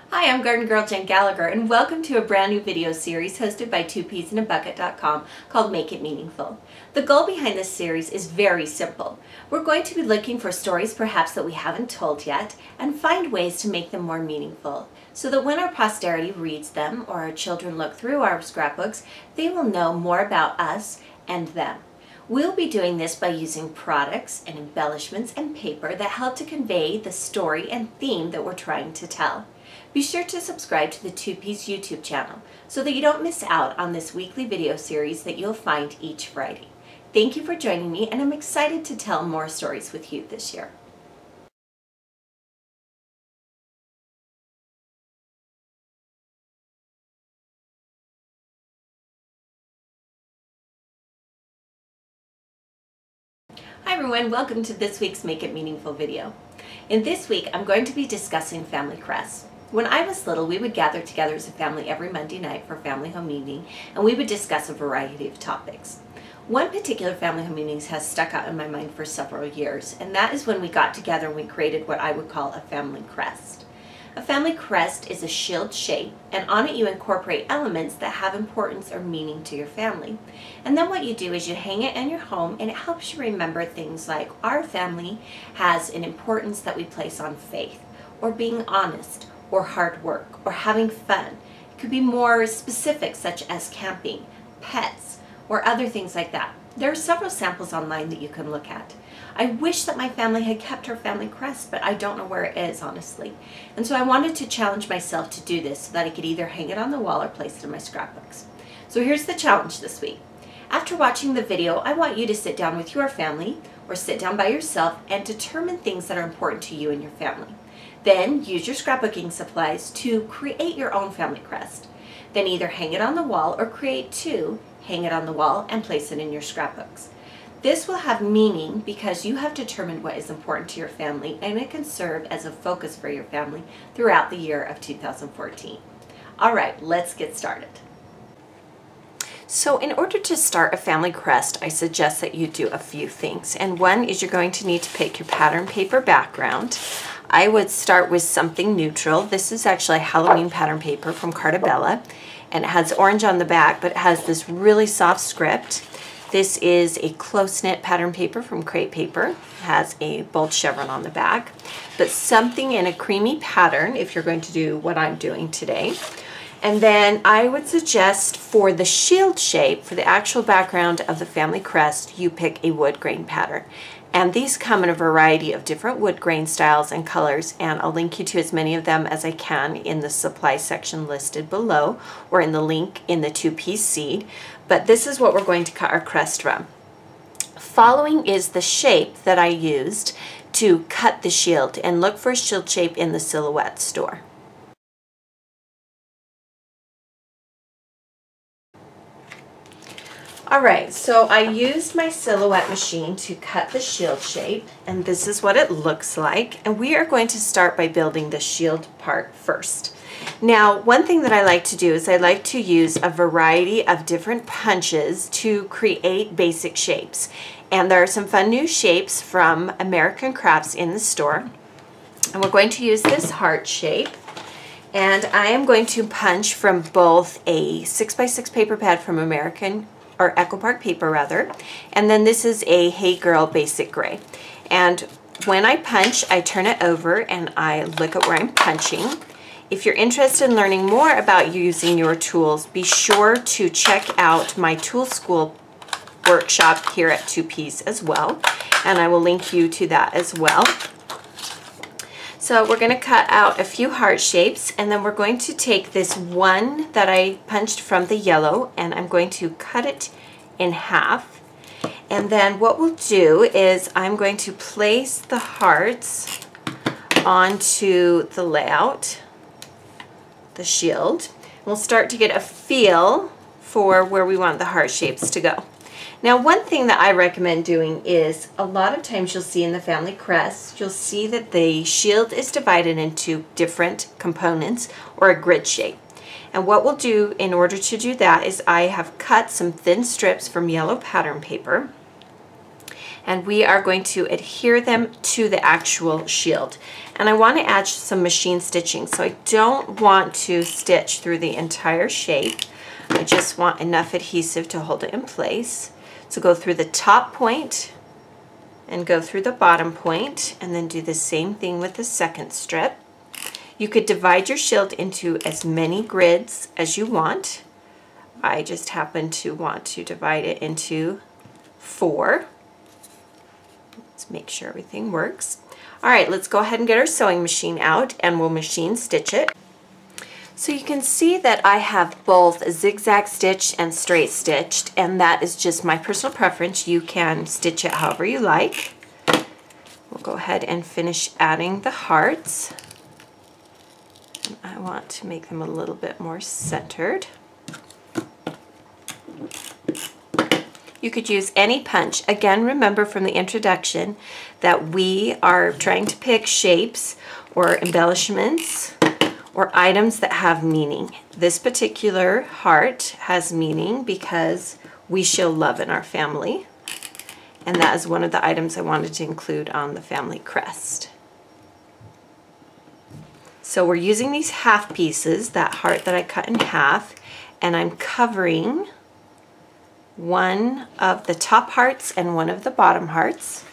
Hi, I'm Garden Girl Jen Gallagher, and welcome to a brand new video series hosted by 2peasinabucket.com called Make It Meaningful. The goal behind this series is very simple. We're going to be looking for stories perhaps that we haven't told yet and find ways to make them more meaningful so that when our posterity reads them or our children look through our scrapbooks, they will know more about us and them. We'll be doing this by using products and embellishments and paper that help to convey the story and theme that we're trying to tell. Be sure to subscribe to the 2Ps YouTube channel so that you don't miss out on this weekly video series that you'll find each Friday. Thank you for joining me, and I'm excited to tell more stories with you this year. Hi everyone, welcome to this week's Make It Meaningful video. In this week, I'm going to be discussing family crests. When I was little, we would gather together as a family every Monday night for family home evening, and we would discuss a variety of topics. One particular family home evening has stuck out in my mind for several years, and that is when we got together and we created what I would call a family crest. A family crest is a shield shape, and on it you incorporate elements that have importance or meaning to your family. And then what you do is you hang it in your home, and it helps you remember things like our family has an importance that we place on faith, or being honest, or hard work, or having fun. It could be more specific, such as camping, pets, or other things like that. There are several samples online that you can look at. I wish that my family had kept her family crest, but I don't know where it is, honestly. And so I wanted to challenge myself to do this so that I could either hang it on the wall or place it in my scrapbooks. So here's the challenge this week. After watching the video, I want you to sit down with your family, or sit down by yourself, and determine things that are important to you and your family. Then use your scrapbooking supplies to create your own family crest. Then either hang it on the wall or create two, hang it on the wall, and place it in your scrapbooks. This will have meaning because you have determined what is important to your family, and it can serve as a focus for your family throughout the year of 2014. All right, let's get started. So in order to start a family crest, I suggest that you do a few things. And one is you're going to need to pick your pattern paper background. I would start with something neutral. This is actually a Halloween pattern paper from Cartabella, and it has orange on the back, but it has this really soft script. This is a close-knit pattern paper from Crepe paper. It has a bold chevron on the back, but something in a creamy pattern if you're going to do what I'm doing today. And then I would suggest for the shield shape, for the actual background of the family crest, you pick a wood grain pattern. And these come in a variety of different wood grain styles and colors, and I'll link you to as many of them as I can in the supply section listed below, or in the link in the 2-piece seed. But this is what we're going to cut our crest from. Following is the shape that I used to cut the shield, and look for a shield shape in the Silhouette store. Alright, so I used my Silhouette machine to cut the shield shape, and this is what it looks like. And we are going to start by building the shield part first. Now, one thing that I like to do is I like to use a variety of different punches to create basic shapes. And there are some fun new shapes from American Crafts in the store. And we're going to use this heart shape. And I am going to punch from both a 6x6 paper pad from Echo Park paper rather, and then this is a Hey Girl Basic Gray. And when I punch, I turn it over and I look at where I'm punching. If you're interested in learning more about using your tools, be sure to check out my tool school workshop here at 2Ps as well, and I will link you to that as well. So we're going to cut out a few heart shapes, and then we're going to take this one that I punched from the yellow, and I'm going to cut it in half. And then what we'll do is I'm going to place the hearts onto the layout, the shield. We'll start to get a feel for where we want the heart shapes to go. Now, one thing that I recommend doing is a lot of times you'll see in the family crest, you'll see that the shield is divided into different components or a grid shape. And what we'll do in order to do that is I have cut some thin strips from yellow pattern paper, and we are going to adhere them to the actual shield. And I want to add some machine stitching, so I don't want to stitch through the entire shape. I just want enough adhesive to hold it in place. So go through the top point and go through the bottom point, and then do the same thing with the second strip. You could divide your shield into as many grids as you want. I just happen to want to divide it into 4. Let's make sure everything works. All right, let's go ahead and get our sewing machine out and we'll machine stitch it. So you can see that I have both zigzag stitched and straight stitched, and that is just my personal preference. You can stitch it however you like. We'll go ahead and finish adding the hearts. And I want to make them a little bit more centered. You could use any punch. Again, remember from the introduction that we are trying to pick shapes or embellishments or items that have meaning. This particular heart has meaning because we show love in our family, and that is one of the items I wanted to include on the family crest. So we're using these half pieces, that heart that I cut in half, and I'm covering one of the top hearts and one of the bottom hearts.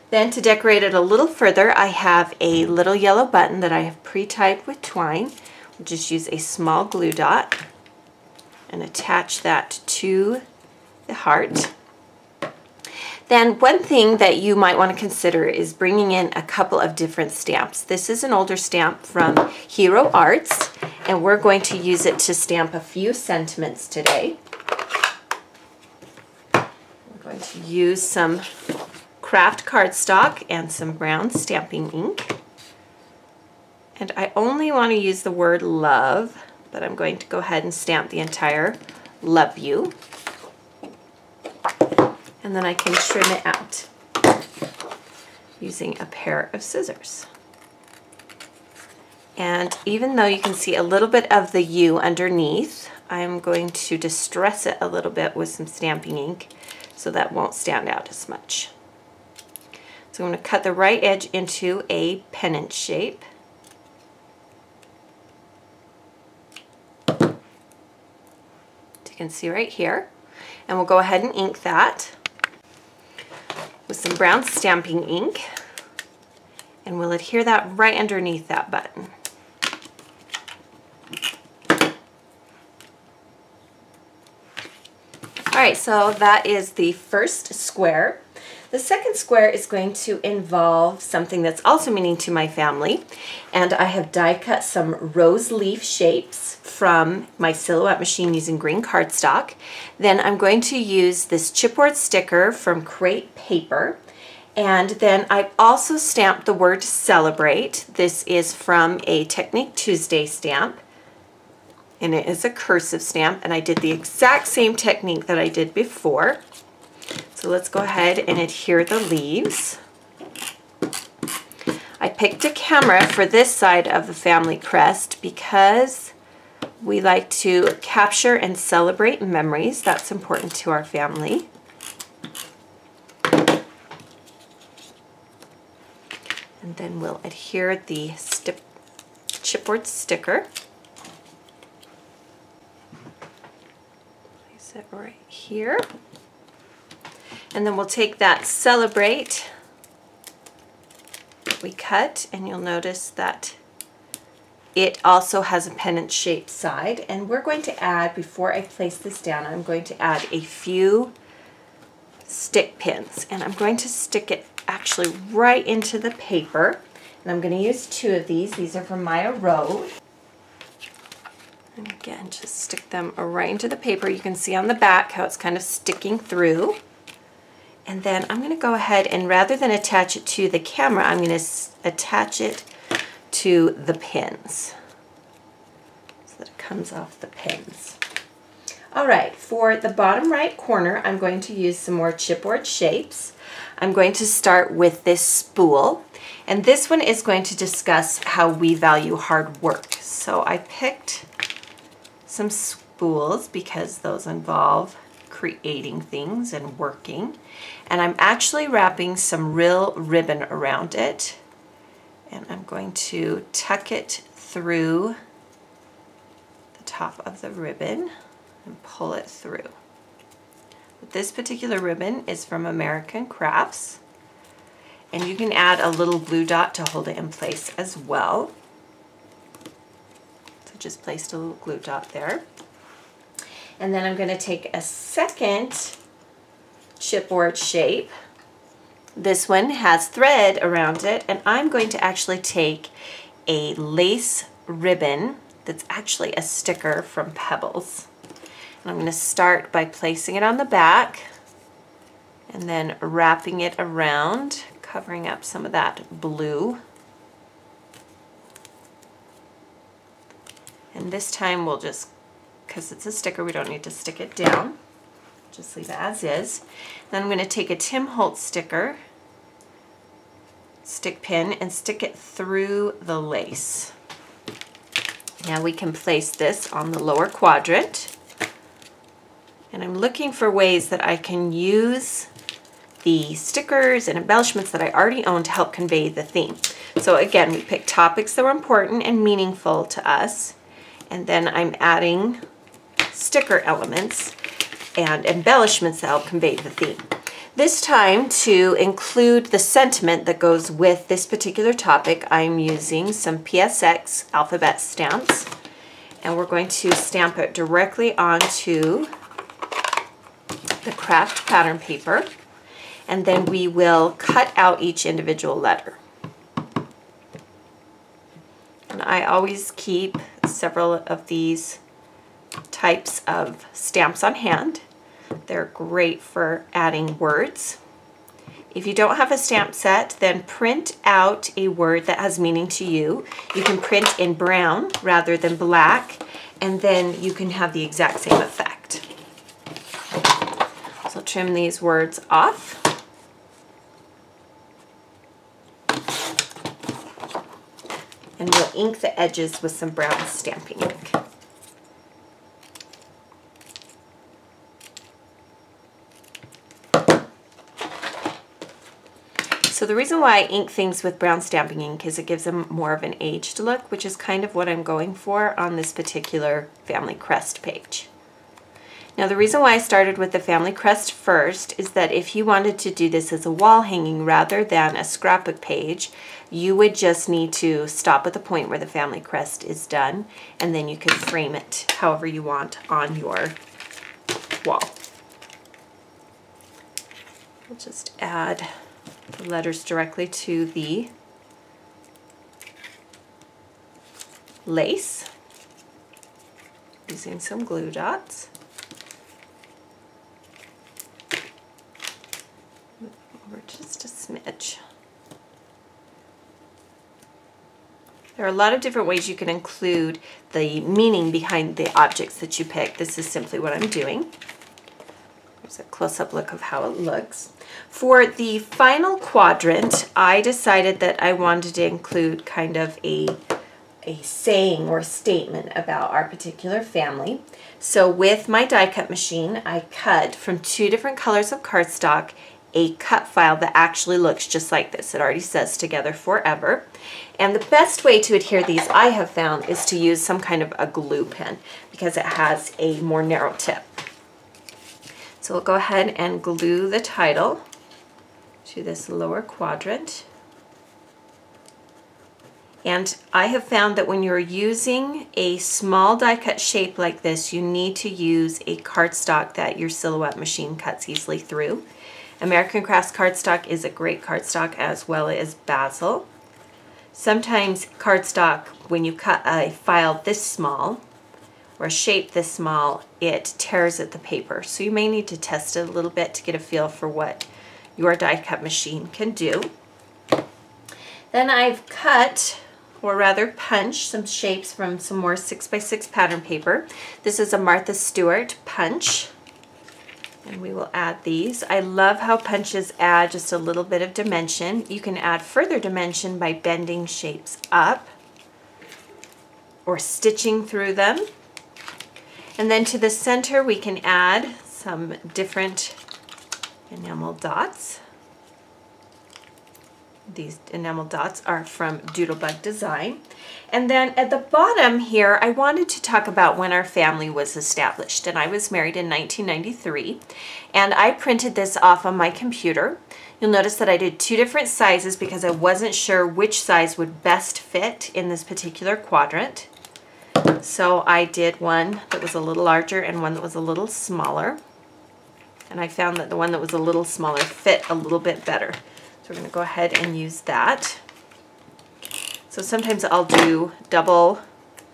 Then to decorate it a little further, I have a little yellow button that I have pre-tied with twine. We'll just use a small glue dot and attach that to the heart. Then one thing that you might want to consider is bringing in a couple of different stamps. This is an older stamp from Hero Arts, and we're going to use it to stamp a few sentiments today. We're going to use some Kraft cardstock and some brown stamping ink. And I only want to use the word love, but I'm going to go ahead and stamp the entire love you. And then I can trim it out using a pair of scissors. And even though you can see a little bit of the U underneath, I'm going to distress it a little bit with some stamping ink so that won't stand out as much. So I'm going to cut the right edge into a pennant shape. You can see right here. And we'll go ahead and ink that with some brown stamping ink. And we'll adhere that right underneath that button. All right, so that is the first square. The second square is going to involve something that's also meaning to my family, and I have die cut some rose leaf shapes from my silhouette machine using green cardstock. Then I'm going to use this chipboard sticker from Crepe paper, and then I've also stamped the word celebrate. This is from a Technique Tuesday stamp, and it is a cursive stamp, and I did the exact same technique that I did before. So let's go ahead and adhere the leaves. I picked a camera for this side of the family crest because we like to capture and celebrate memories. That's important to our family. And then we'll adhere the chipboard sticker. Place it right here. And then we'll take that celebrate we cut, and you'll notice that it also has a pennant shaped side. And we're going to add, before I place this down, I'm going to add a few stick pins. And I'm going to stick it actually right into the paper. And I'm going to use 2 of these. These are from Maya Road. And again, just stick them right into the paper. You can see on the back how it's kind of sticking through. And then I'm going to go ahead and, rather than attach it to the camera, I'm going to attach it to the pins so that it comes off the pins. All right, for the bottom right corner, I'm going to use some more chipboard shapes. I'm going to start with this spool, and this one is going to discuss how we value hard work. So I picked some spools because those involve creating things and working. And I'm actually wrapping some real ribbon around it. And I'm going to tuck it through the top of the ribbon and pull it through. But this particular ribbon is from American Crafts. And you can add a little glue dot to hold it in place as well. So just placed a little glue dot there. And then I'm going to take a second chipboard shape. This one has thread around it, and I'm going to actually take a lace ribbon that's actually a sticker from Pebbles. And I'm going to start by placing it on the back and then wrapping it around, covering up some of that blue. And this time we'll just, because it's a sticker, we don't need to stick it down. Just leave it as is. Then I'm going to take a Tim Holtz sticker, stick pin, and stick it through the lace. Now we can place this on the lower quadrant. And I'm looking for ways that I can use the stickers and embellishments that I already own to help convey the theme. So again, we picked topics that were important and meaningful to us. And then I'm adding sticker elements and embellishments that help convey the theme. This time, to include the sentiment that goes with this particular topic, I'm using some PSX alphabet stamps, and we're going to stamp it directly onto the kraft pattern paper, and then we will cut out each individual letter. And I always keep several of these types of stamps on hand. They're great for adding words. If you don't have a stamp set, then print out a word that has meaning to you. You can print in brown rather than black, and then you can have the exact same effect. So I'll trim these words off. And we'll ink the edges with some brown stamping ink. So the reason why I ink things with brown stamping ink is it gives them more of an aged look, which is kind of what I'm going for on this particular Family Crest page. Now the reason why I started with the Family Crest first is that if you wanted to do this as a wall hanging rather than a scrapbook page, you would just need to stop at the point where the Family Crest is done, and then you could frame it however you want on your wall. We'll just add the letters directly to the lace using some glue dots. Move over just a smidge. There are a lot of different ways you can include the meaning behind the objects that you pick. This is simply what I'm doing. There's a close-up look of how it looks. For the final quadrant, I decided that I wanted to include kind of a saying or statement about our particular family. So with my die cut machine, I cut from 2 different colors of cardstock a cut file that actually looks just like this. It already says "Together Forever." And the best way to adhere these, I have found, is to use some kind of a glue pen because it has a more narrow tip. So we'll go ahead and glue the title to this lower quadrant. And I have found that when you're using a small die cut shape like this, you need to use a cardstock that your silhouette machine cuts easily through. American Crafts cardstock is a great cardstock, as well as Basil. Sometimes cardstock, when you cut a file this small or a shape this small, it tears at the paper. So you may need to test it a little bit to get a feel for what your die cut machine can do. Then I've cut, or rather punched, some shapes from some more 6x6 pattern paper. This is a Martha Stewart punch, and we will add these. I love how punches add just a little bit of dimension. You can add further dimension by bending shapes up or stitching through them. And then to the center we can add some different enamel dots. These enamel dots are from Doodlebug Design. And then at the bottom here, I wanted to talk about when our family was established. And I was married in 1993. And I printed this off on my computer. You'll notice that I did 2 different sizes because I wasn't sure which size would best fit in this particular quadrant. So I did one that was a little larger and one that was a little smaller. And I found that the one that was a little smaller fit a little bit better. So we're going to go ahead and use that. So sometimes I'll do double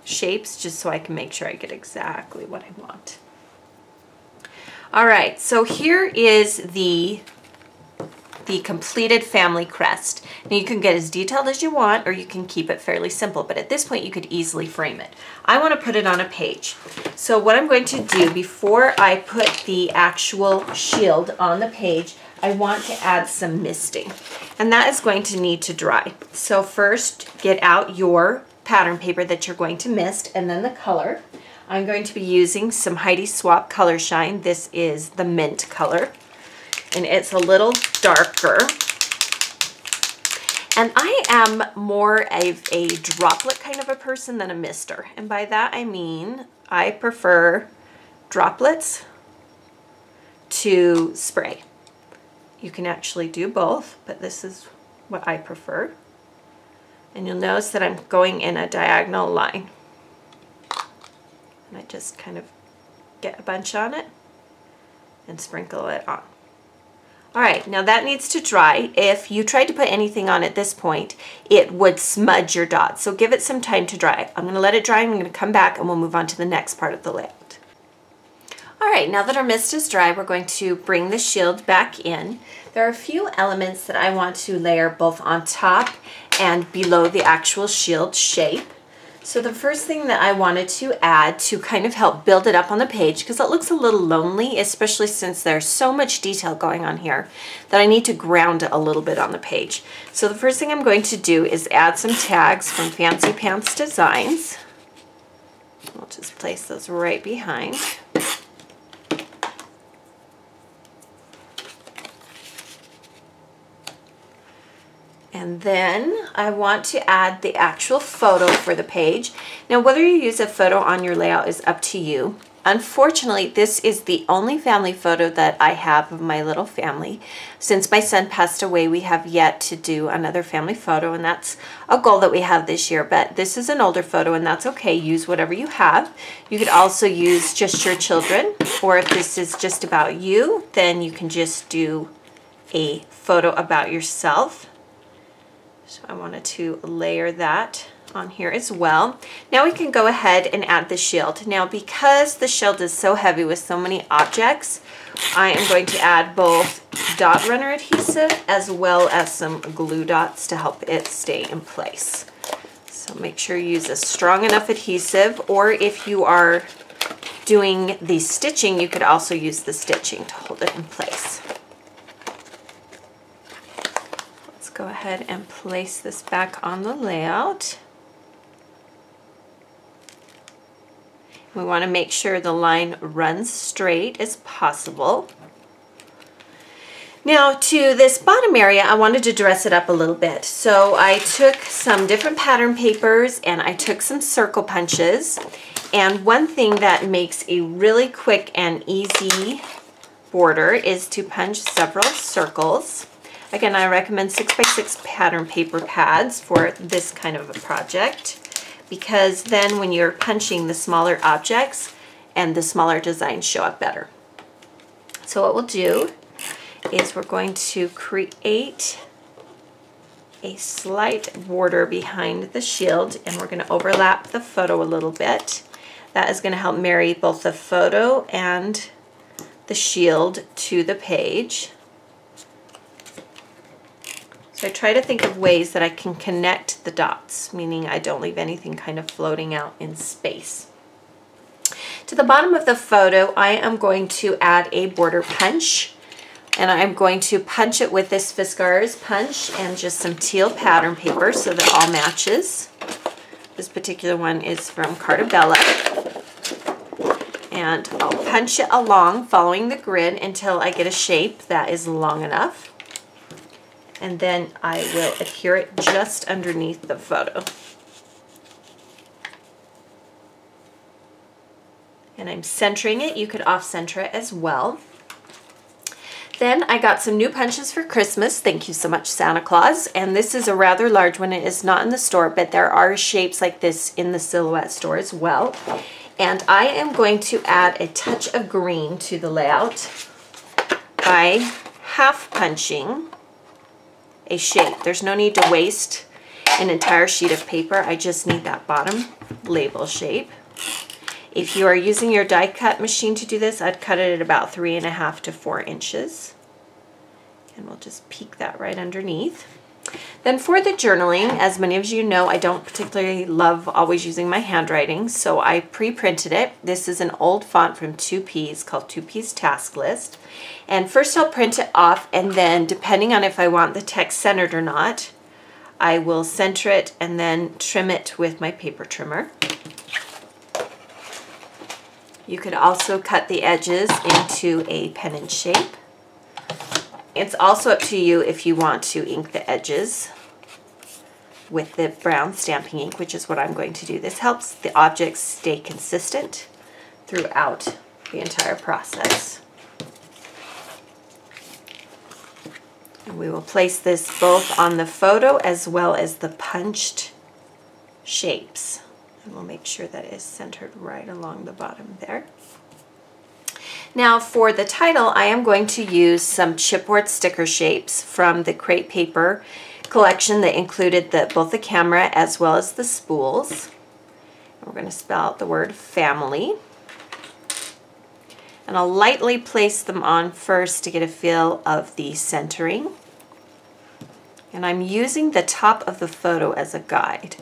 shapes just so I can make sure I get exactly what I want. All right, so here is the completed family crest. Now you can get as detailed as you want, or you can keep it fairly simple, but at this point you could easily frame it. I want to put it on a page. So what I'm going to do before I put the actual shield on the page, I want to add some misting, and that is going to need to dry. So first, get out your pattern paper that you're going to mist, and then the color. I'm going to be using some Heidi Swapp Color Shine. This is the mint color, and it's a little darker. And I am more of a droplet kind of a person than a mister, and by that I mean I prefer droplets to spray. You can actually do both, but this is what I prefer. And you'll notice that I'm going in a diagonal line. And I just kind of get a bunch on it and sprinkle it on. All right, now that needs to dry. If you tried to put anything on at this point, it would smudge your dots. So give it some time to dry. I'm gonna let it dry, and I'm gonna come back and we'll move on to the next part of the layout. All right, now that our mist is dry, we're going to bring the shield back in. There are a few elements that I want to layer both on top and below the actual shield shape. So the first thing that I wanted to add to kind of help build it up on the page, because it looks a little lonely, especially since there's so much detail going on here, that I need to ground it a little bit on the page. So the first thing I'm going to do is add some tags from Fancy Pants Designs. I'll just place those right behind. And then I want to add the actual photo for the page. Now, whether you use a photo on your layout is up to you. Unfortunately, this is the only family photo that I have of my little family. Since my son passed away, we have yet to do another family photo, and that's a goal that we have this year. But this is an older photo, and that's okay. Use whatever you have. You could also use just your children, or if this is just about you, then you can just do a photo about yourself. So I wanted to layer that on here as well. Now we can go ahead and add the shield. Now, because the shield is so heavy with so many objects, I am going to add both dot runner adhesive as well as some glue dots to help it stay in place. So make sure you use a strong enough adhesive, or if you are doing the stitching, you could also use the stitching to hold it in place. Go ahead and place this back on the layout. We want to make sure the line runs straight as possible. Now to this bottom area, I wanted to dress it up a little bit. So I took some different pattern papers and I took some circle punches. And one thing that makes a really quick and easy border is to punch several circles. Again, I recommend 6x6 pattern paper pads for this kind of a project, because then when you're punching, the smaller objects and the smaller designs show up better. So what we'll do is we're going to create a slight border behind the shield, and we're going to overlap the photo a little bit. That is going to help marry both the photo and the shield to the page. So I try to think of ways that I can connect the dots, meaning I don't leave anything kind of floating out in space. To the bottom of the photo, I am going to add a border punch, and I'm going to punch it with this Fiskars punch and just some teal pattern paper so that all matches. This particular one is from Cartabella. And I'll punch it along following the grid until I get a shape that is long enough. And then I will adhere it just underneath the photo. And I'm centering it. You could off-center it as well. Then I got some new punches for Christmas. Thank you so much, Santa Claus. And this is a rather large one. It is not in the store, but there are shapes like this in the Silhouette store as well. And I am going to add a touch of green to the layout by half punching a shape. There's no need to waste an entire sheet of paper. I just need that bottom label shape. If you are using your die cut machine to do this, I'd cut it at about 3.5 to 4 inches. And we'll just peek that right underneath. Then for the journaling, as many of you know, I don't particularly love always using my handwriting, so I pre-printed it. This is an old font from 2Ps called 2Ps Task List. And first I'll print it off, and then depending on if I want the text centered or not, I will center it and then trim it with my paper trimmer. You could also cut the edges into a pennant shape. It's also up to you if you want to ink the edges with the brown stamping ink, which is what I'm going to do. This helps the objects stay consistent throughout the entire process. And we will place this both on the photo as well as the punched shapes. And we'll make sure that it is centered right along the bottom there. Now for the title, I am going to use some chipboard sticker shapes from the crepe paper collection that included both the camera as well as the spools. We're going to spell out the word family. And I'll lightly place them on first to get a feel of the centering. And I'm using the top of the photo as a guide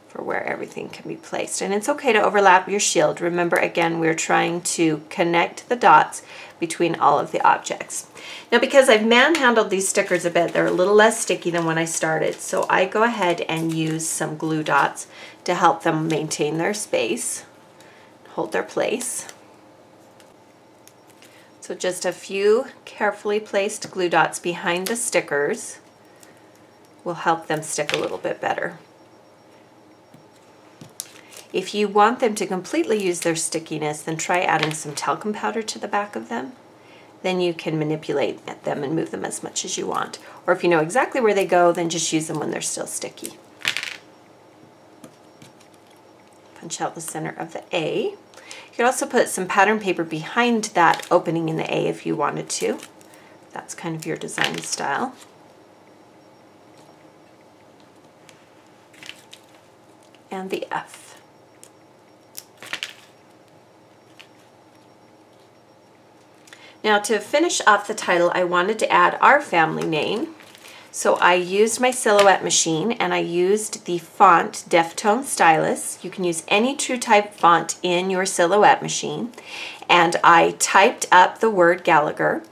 for where everything can be placed. And it's okay to overlap your shield. Remember, again, we're trying to connect the dots between all of the objects. Now, because I've manhandled these stickers a bit, they're a little less sticky than when I started, so I go ahead and use some glue dots to help them maintain their space, hold their place. So just a few carefully placed glue dots behind the stickers will help them stick a little bit better. If you want them to completely use their stickiness, then try adding some talcum powder to the back of them. Then you can manipulate them and move them as much as you want. Or if you know exactly where they go, then just use them when they're still sticky. Punch out the center of the A. You could also put some pattern paper behind that opening in the A if you wanted to. That's kind of your design style. And the F. Now to finish off the title, I wanted to add our family name. So I used my Silhouette machine and I used the font Deftone Stylus. You can use any true type font in your Silhouette machine. And I typed up the word Gallagher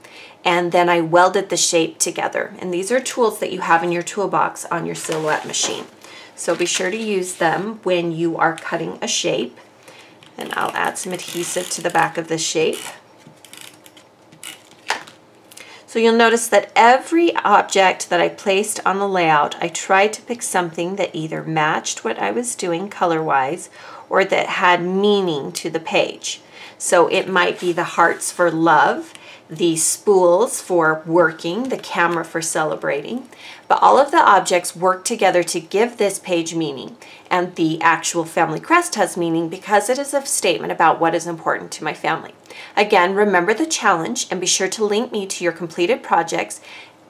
and then I welded the shape together. And these are tools that you have in your toolbox on your Silhouette machine. So be sure to use them when you are cutting a shape. And I'll add some adhesive to the back of the shape. So you'll notice that every object that I placed on the layout, I tried to pick something that either matched what I was doing color-wise or that had meaning to the page. So it might be the hearts for love, the spools for working, the camera for celebrating, but all of the objects work together to give this page meaning. And the actual family crest has meaning because it is a statement about what is important to my family. Again, remember the challenge and be sure to link me to your completed projects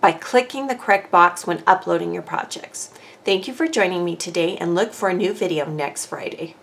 by clicking the correct box when uploading your projects. Thank you for joining me today and look for a new video next Friday.